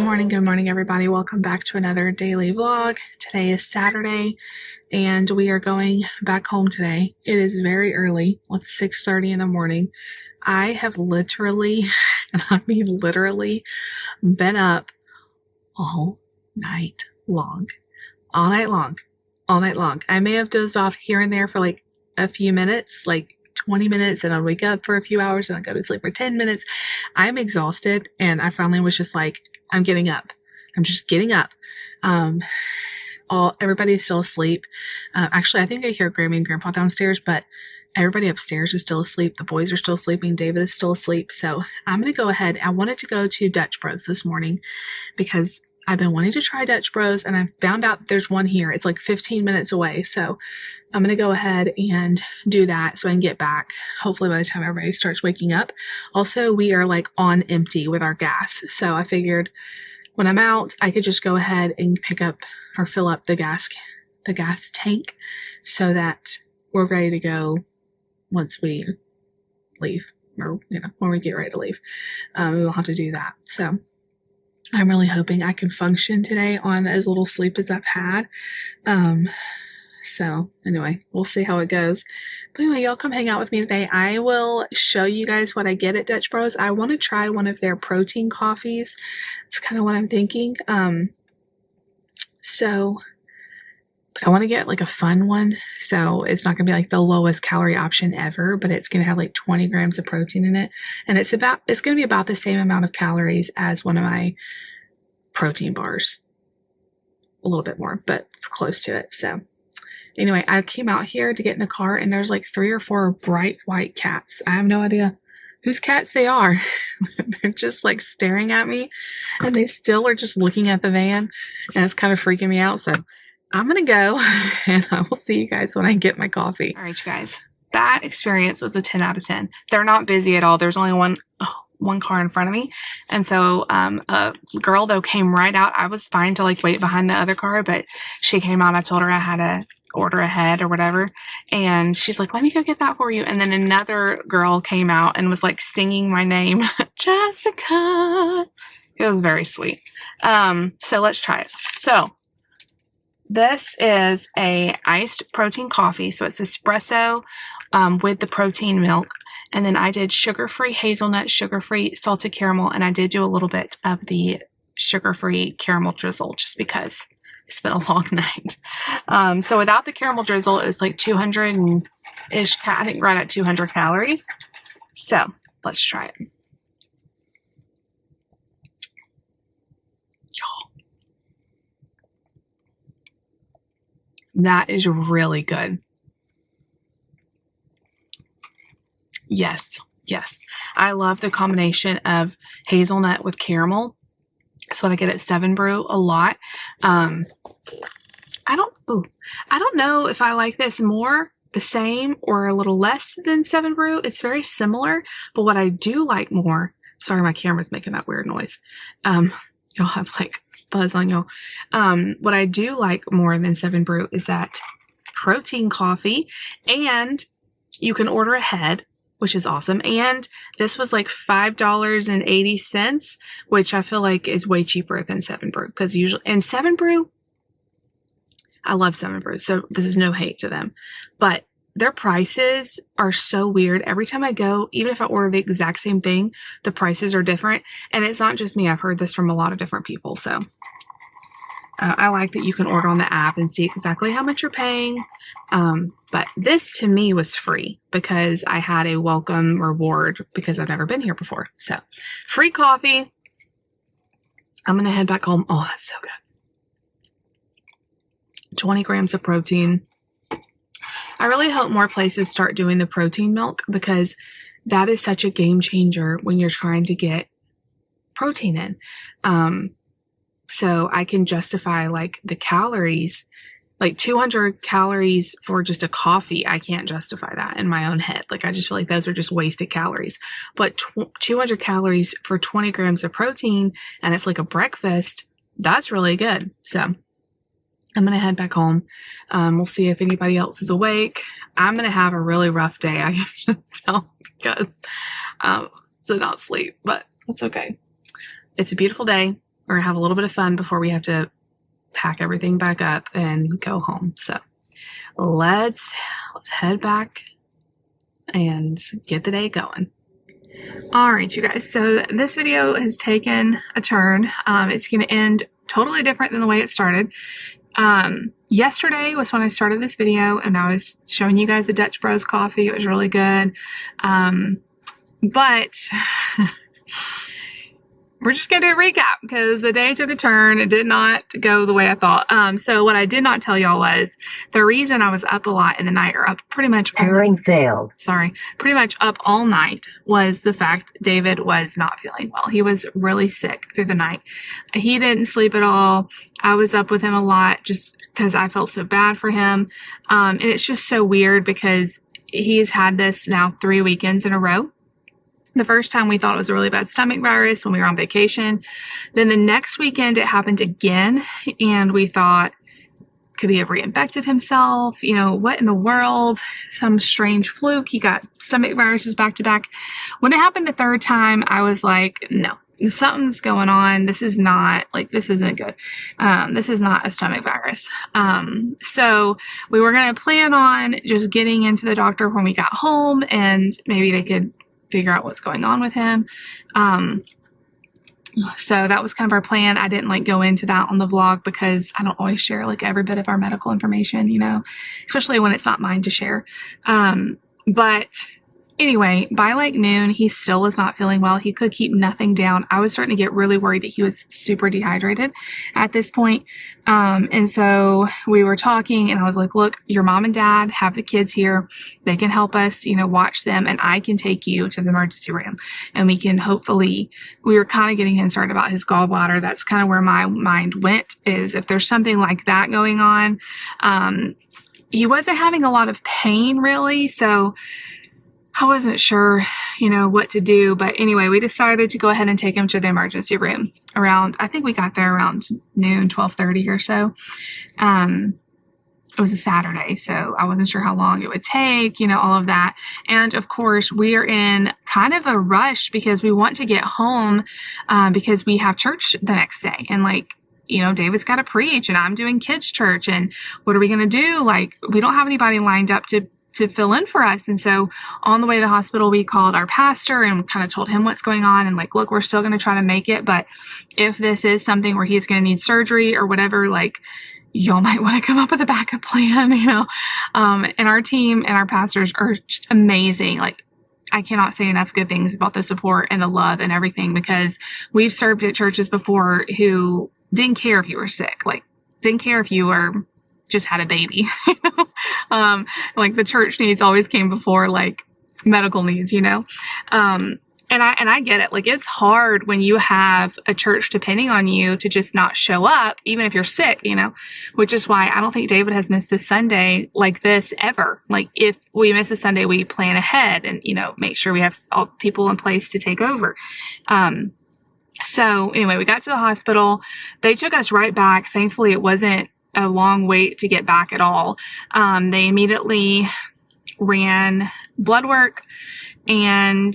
Good morning, everybody. Welcome back to another daily vlog. Today is Saturday, and we are going back home today. It is very early. It's 6:30 in the morning. I have literally, and I mean literally, been up all night long. All night long. All night long. I may have dozed off here and there for like a few minutes, like 20 minutes, and I'd wake up for a few hours and I'd go to sleep for 10 minutes. I'm exhausted, and I finally was just like, I'm getting up. I'm just getting up. Everybody's still asleep. Actually, I think I hear Grammy and Grandpa downstairs, but everybody upstairs is still asleep. The boys are still sleeping. David is still asleep. So I'm going to go ahead. I wanted to go to Dutch Bros this morning because I've been wanting to try Dutch Bros, and I found out there's one here. It's like 15 minutes away. So I'm going to go ahead and do that so I can get back, hopefully by the time everybody starts waking up. Also, we are like on empty with our gas. So I figured when I'm out, I could just go ahead and pick up or fill up the gas tank so that we're ready to go once we leave, or, when we get ready to leave. We will have to do that. So I'm really hoping I can function today on as little sleep as I've had. So anyway, we'll see how it goes. But anyway, y'all come hang out with me today. I will show you guys what I get at Dutch Bros. I want to try one of their protein coffees. It's kind of what I'm thinking. But I want to get like a fun one. So it's not going to be like the lowest calorie option ever, but it's going to have like 20 grams of protein in it. And it's going to be about the same amount of calories as one of my protein bars. A little bit more, but close to it. So anyway, I came out here to get in the car, and there's like 3 or 4 bright white cats. I have no idea whose cats they are. They're just like staring at me, and they still are just looking at the van, and it's kind of freaking me out. So I'm going to go, and I will see you guys when I get my coffee. All right, you guys. That experience was a 10 out of 10. They're not busy at all. There's only one car in front of me. And so a girl, though, came right out. I was fine to like wait behind the other car, but she came out. I told her I had to order ahead or whatever. And she's like, let me go get that for you. And then another girl came out and was like singing my name, Jessica. It was very sweet. So let's try it. So this is a iced protein coffee. So it's espresso with the protein milk. And then I did sugar-free hazelnut, sugar-free salted caramel, and I did do a little bit of the sugar-free caramel drizzle just because it's been a long night. So without the caramel drizzle, it was like 200-ish, I think right at 200 calories. So let's try it. That is really good. Yes. I love the combination of hazelnut with caramel. That's what I get at 7 Brew a lot. I don't know if I like this more, the same, or a little less than 7 Brew. It's very similar, but what I do like more, sorry, my camera's making that weird noise. You'll have like buzz on y'all. What I do like more than 7 Brew is that protein coffee, and you can order ahead, which is awesome. And this was like $5.80, which I feel like is way cheaper than 7 Brew, because usually, and 7 Brew, I love 7 Brew, so this is no hate to them, but their prices are so weird. Every time I go, even if I order the exact same thing, the prices are different. And it's not just me. I've heard this from a lot of different people. So I like that you can order on the app and see exactly how much you're paying. But this to me was free because I had a welcome reward because I've never been here before. So free coffee. I'm going to head back home. Oh, that's so good. 20 grams of protein. I really hope more places start doing the protein milk because that is such a game changer when you're trying to get protein in. So I can justify like the calories, like 200 calories for just a coffee. I can't justify that in my own head. Like I just feel like those are just wasted calories, but 200 calories for 20 grams of protein, and it's like a breakfast. That's really good. So I'm going to head back home. We'll see if anybody else is awake. I'm going to have a really rough day. I can just tell because to not sleep, but that's okay. It's a beautiful day. we're going to have a little bit of fun before we have to pack everything back up and go home. So let's head back and get the day going. All right, you guys. So this video has taken a turn. It's going to end totally different than the way it started. Yesterday was when I started this video and I was showing you guys the Dutch Bros coffee. It was really good. But we're just going to do a recap because the day took a turn. It did not go the way I thought. So what I did not tell y'all was the reason I was up a lot in the night, or up pretty much pretty much up all night, was the fact David was not feeling well. He was really sick through the night. He didn't sleep at all. I was up with him a lot just because I felt so bad for him. And it's just so weird because he's had this now 3 weekends in a row. The first time we thought it was a really bad stomach virus when we were on vacation. Then the next weekend it happened again, and we thought, could he have reinfected himself? You know, what in the world? Some strange fluke. He got stomach viruses back to back. When it happened the third time, I was like, no, something's going on. This is not, like, this isn't good. This is not a stomach virus. So we were going to plan on just getting into the doctor when we got home, and maybe they could figure out what's going on with him. So that was kind of our plan. I didn't go into that on the vlog because I don't always share every bit of our medical information, especially when it's not mine to share. But anyway, by noon, he still was not feeling well. He could keep nothing down. I was starting to get really worried that he was super dehydrated at this point. And so we were talking and I was like, look, your mom and dad have the kids here. They can help us, watch them, and I can take you to the emergency room and we can hopefully, we were kind of getting concerned about his gallbladder. That's kind of where my mind went, is if there's something like that going on. He wasn't having a lot of pain really. So I wasn't sure, what to do. But anyway, we decided to go ahead and take him to the emergency room around, I think we got there around noon, 12:30 or so. It was a Saturday, so I wasn't sure how long it would take, all of that. And of course, we are in kind of a rush because we want to get home because we have church the next day. And David's got to preach and I'm doing kids' church. And what are we going to do? We don't have anybody lined up to fill in for us. And so on the way to the hospital, we called our pastor and kind of told him what's going on. And look, we're still going to try to make it. But if this is something where he's going to need surgery or whatever, y'all might want to come up with a backup plan, and our team and our pastors are just amazing. I cannot say enough good things about the support and the love and everything, because we've served at churches before who didn't care if you were sick, didn't care if you were just had a baby. The church needs always came before medical needs, and I get it. It's hard when you have a church depending on you to just not show up, even if you're sick, which is why I don't think David has missed a Sunday like this ever. If we miss a Sunday, we plan ahead and, make sure we have all people in place to take over. So anyway, we got to the hospital. They took us right back. Thankfully, it wasn't a long wait to get back at all. They immediately ran blood work and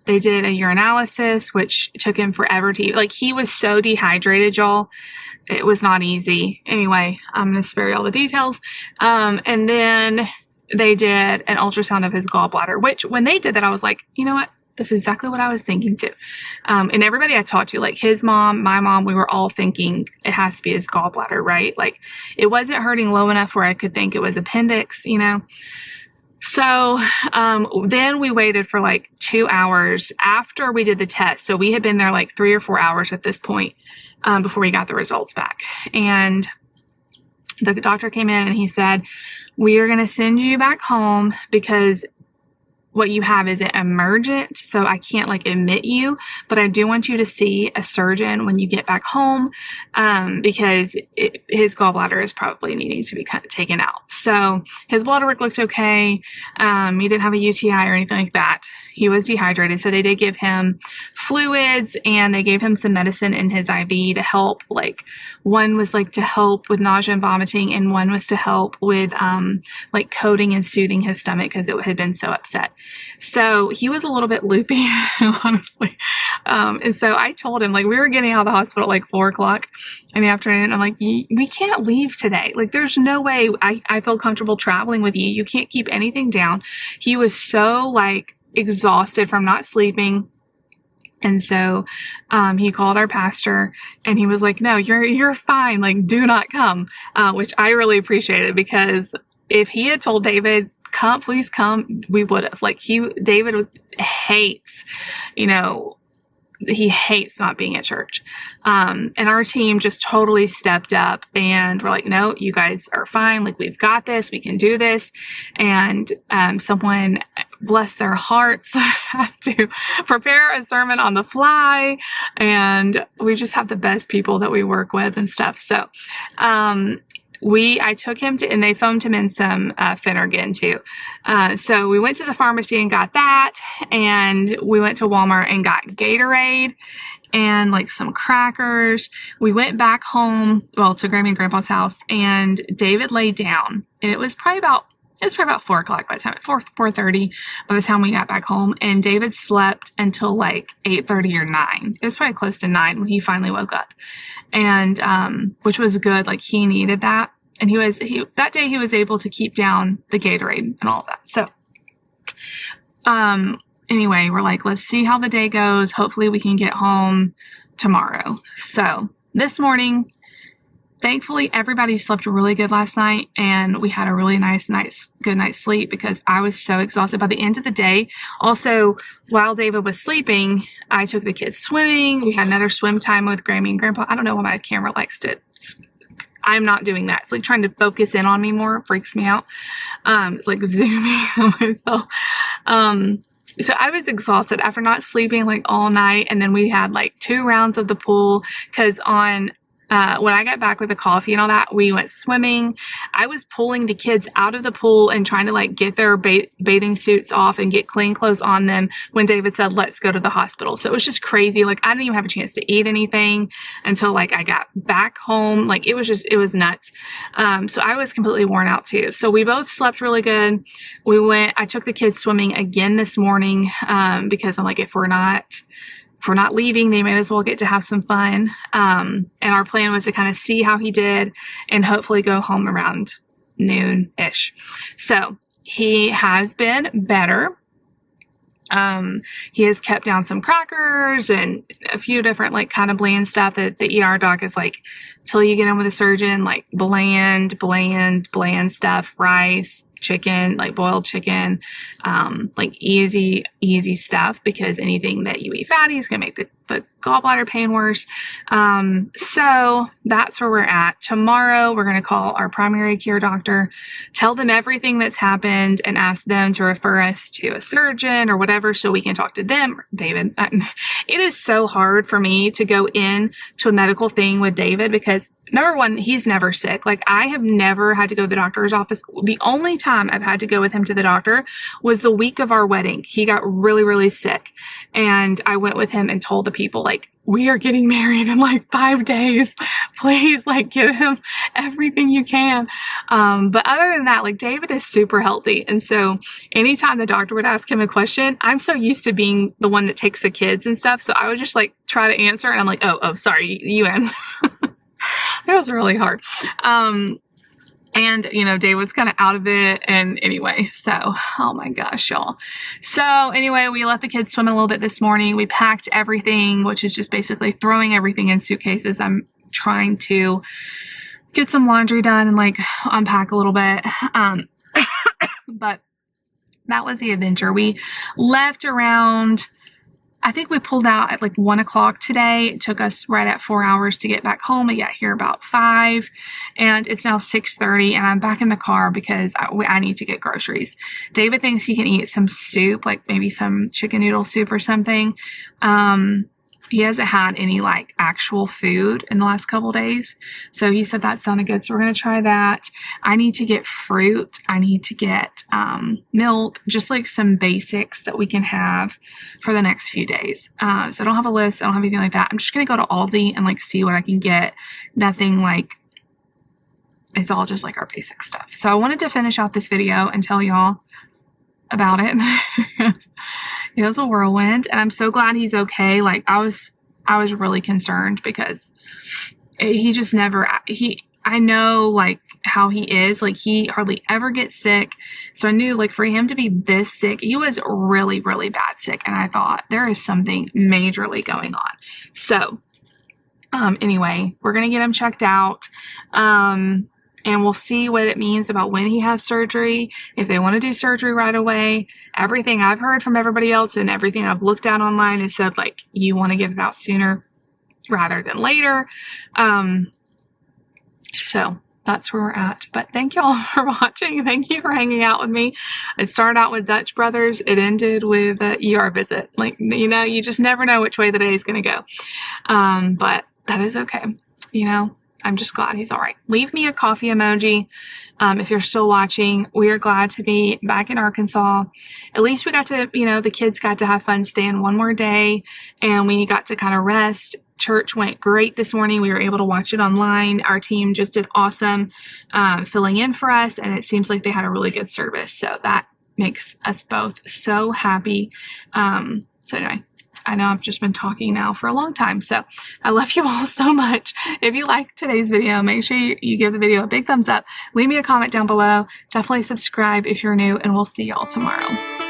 they did a urinalysis, which took him forever to he was so dehydrated, y'all. It was not easy. Anyway, I'm going to spare you all the details. And then they did an ultrasound of his gallbladder, which when they did that, I was like, you know what? That's exactly what I was thinking too. And everybody I talked to, his mom, my mom, we were all thinking it has to be his gallbladder, right? It wasn't hurting low enough where I could think it was appendix, So then we waited for 2 hours after we did the test. So we had been there 3 or 4 hours at this point before we got the results back. And the doctor came in and he said, we are going to send you back home because what you have is an emergent, so I can't admit you, but I do want you to see a surgeon when you get back home because his gallbladder is probably needing to be kind of taken out. So his blood work looked okay. He didn't have a UTI or anything like that. he was dehydrated. So they did give him fluids and they gave him some medicine in his IV to help. Like one was like to help with nausea and vomiting, and one was to help with like coating and soothing his stomach because it had been so upset. So he was a little bit loopy, honestly. And so I told him, like, we were getting out of the hospital at like 4:00 in the afternoon. I'm like, we can't leave today. Like, there's no way I feel comfortable traveling with you. You can't keep anything down. He was so like exhausted from not sleeping. And so he called our pastor and he was like, no, you're fine. Like, do not come, which I really appreciated, because if he had told David, come, please come, we would have. Like, David hates, he hates not being at church. And our team just totally stepped up and we're like, no, you guys are fine. Like, we've got this, we can do this. And someone, bless their hearts, had to prepare a sermon on the fly. And we just have the best people that we work with and stuff. So, I took him to, and they foamed him in some Phenergan too. So we went to the pharmacy and got that, and we went to Walmart and got Gatorade and like some crackers. We went back home, to Grammy and Grandpa's house, and David laid down, and it was probably about 4:00 by the time, 4:30 by the time we got back home. And David slept until like 8:30 or 9. It was probably close to 9 when he finally woke up. And, which was good. Like, he needed that. And that day he was able to keep down the Gatorade and all of that. So, anyway, we're like, let's see how the day goes. Hopefully we can get home tomorrow. So this morning, thankfully, everybody slept really good last night, and we had a really good night's sleep, because I was so exhausted by the end of the day. Also, while David was sleeping, I took the kids swimming. We had another swim time with Grammy and Grandpa. I don't know why my camera likes to. I'm not doing that. It's like trying to focus in on me more. It freaks me out. It's like zooming on myself. So I was exhausted after not sleeping like all night. And then we had like 2 rounds of the pool, because when I got back with the coffee and all that, we went swimming. I was pulling the kids out of the pool and trying to like get their bathing suits off and get clean clothes on them when David said, let's go to the hospital. So it was just crazy. Like, I didn't even have a chance to eat anything until like I got back home. Like, it was nuts. So I was completely worn out too. So we both slept really good. I took the kids swimming again this morning, because I'm like, if we're not leaving, they may as well get to have some fun. And our plan was to kind of see how he did and hopefully go home around noon-ish. So he has been better. He has kept down some crackers and a few different like kind of bland stuff that the ER doc is like, till you get in with a surgeon, like bland stuff, rice, chicken, like boiled chicken, like easy stuff, because anything that you eat fatty is going to make the gallbladder pain worse. So that's where we're at. Tomorrow, we're going to call our primary care doctor, tell them everything that's happened, and ask them to refer us to a surgeon or whatever, so we can talk to them. David, it is so hard for me to go in to a medical thing with David, because number one, he's never sick. Like, I have never had to go to the doctor's office. The only time I've had to go with him to the doctor was the week of our wedding. He got really, really sick. And I went with him and told the people, like, we are getting married in like 5 days. Please, like, give him everything you can. But other than that, like, David is super healthy. And so anytime the doctor would ask him a question, I'm so used to being the one that takes the kids and stuff. So I would just like try to answer. And I'm like, oh, sorry, you answer. It was really hard. And, David's kind of out of it. And anyway, so, oh my gosh, y'all. So anyway, we let the kids swim a little bit this morning. We packed everything, which is just basically throwing everything in suitcases. I'm trying to get some laundry done and like unpack a little bit. But that was the adventure. We left around, I think we pulled out at like 1:00 today. It took us right at 4 hours to get back home. We got here about 5, and it's now 6:30, and I'm back in the car because I need to get groceries. David thinks he can eat some soup, like maybe some chicken noodle soup or something. he hasn't had any like actual food in the last couple days. So he said that sounded good. So we're going to try that. I need to get fruit. I need to get milk, just like some basics that we can have for the next few days. So I don't have a list. I don't have anything like that. I'm just going to go to Aldi and like see what I can get. Nothing like, it's all just like our basic stuff. So I wanted to finish out this video and tell y'all about it. It was a whirlwind, and I'm so glad he's okay. Like I was really concerned because he just never, I know like how he is, like he hardly ever gets sick. So I knew like for him to be this sick, he was really, really bad sick. And I thought there is something majorly going on. So, anyway, we're going to get him checked out. And we'll see what it means about when he has surgery, if they want to do surgery right away. Everything I've heard from everybody else and everything I've looked at online has said, like, you want to get it out sooner rather than later. So that's where we're at. But thank y'all for watching. Thank you for hanging out with me. It started out with Dutch Brothers. It ended with an ER visit. Like, you know, you just never know which way the day is going to go. But that is okay. You know, I'm just glad he's all right. Leave me a coffee emoji if you're still watching. We are glad to be back in Arkansas. At least we got to, you know, the kids got to have fun staying one more day, and we got to kind of rest. Church went great this morning. We were able to watch it online. Our team just did awesome filling in for us, and it seems like they had a really good service. So that makes us both so happy. So anyway, I know I've just been talking now for a long time, so I love you all so much. If you liked today's video, make sure you give the video a big thumbs up. Leave me a comment down below. Definitely subscribe if you're new, and we'll see y'all tomorrow.